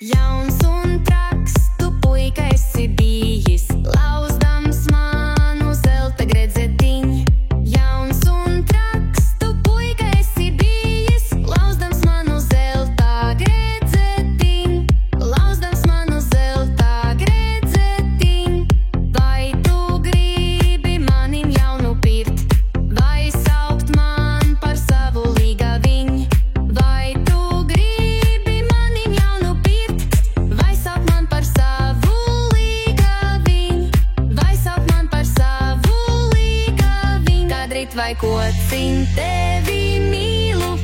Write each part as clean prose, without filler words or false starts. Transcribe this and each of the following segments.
Jauns un traks, tu puika esi bijis, lauzdams manu zelta gredzetiņu. Jauns un traks, tu puika esi bijis, lauzdams manu zelta gredzetiņu. Lauzdams manu zelta gredzetiņu. Vai tu gribi manim jaunu pirt, vai saukt man par savu līgaviņu? Vai tu gribi manim jaunu pirt, vai saukt man par savu līgaviņu? Vai saukt man par savu līgaviņu? Kādrīt vai kociņ tevi mīlu,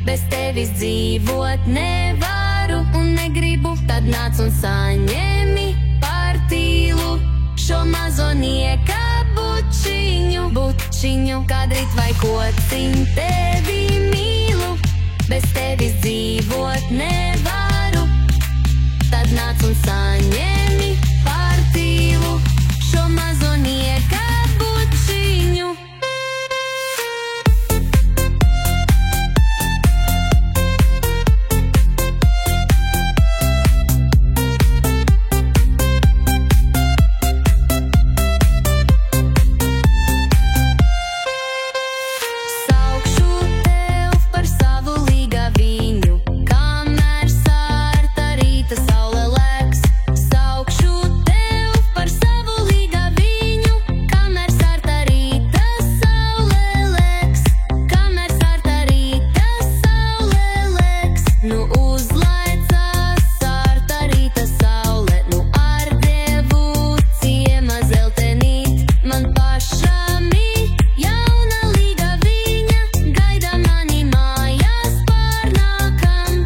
bez tevis dzīvot nevaru un negribu, tad nāc un saņemi par tīlu šo mazo nieka bučiņu, bučiņu. Kādrīt vai kociņ tevi mīlu, bez tevis dzīvot nevaru, tad nāc un saņemi par tīlu šo mazo nieka bučiņu. Saukšu tev par savu līgaviņu, kamēr sārta rīta saule lēks. Saukšu tev par savu līgaviņu, kamēr sārta rīta saule lēks. Kamēr sārta rīta saule lēks. Nu uzlaicās sārta rīta saule, nu ar devu ciema zeltenīt. Man pašam jauna līgaviņa, gaida mani mājās pārnākam.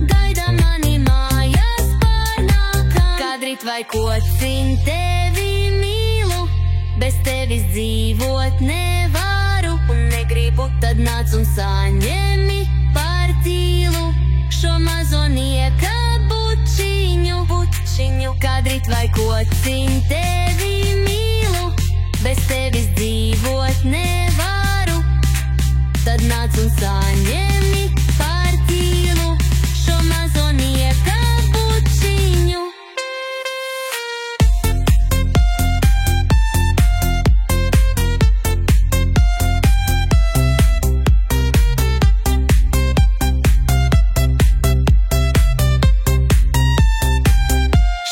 Gaida mani mājās pārnākam. Kādrīt vai kociņ tevi mīlu, bez tevis dzīvot nevaru un negribu, tad nāc un saņemi par tīlu šo mazo nieka bučiņu, bučiņu. Kādrīt vai kociņ tevi mīlu, bez tevis dzīvot nevaru, tad nāc un saņemi par tīlu šo mazo nieka bučiņu.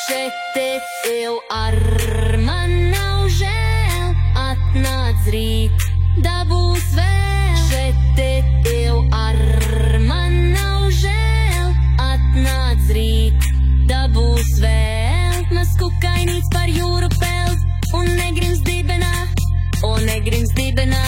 Šeit tev ar man nav žēl, atnāc rīt, dabūs vēl. Šeit tev ar man nav žēl, atnāc rīt, dabūs vēl. Maz kukainīts par jūru peld un negrims dibenā, o negrims dibenā.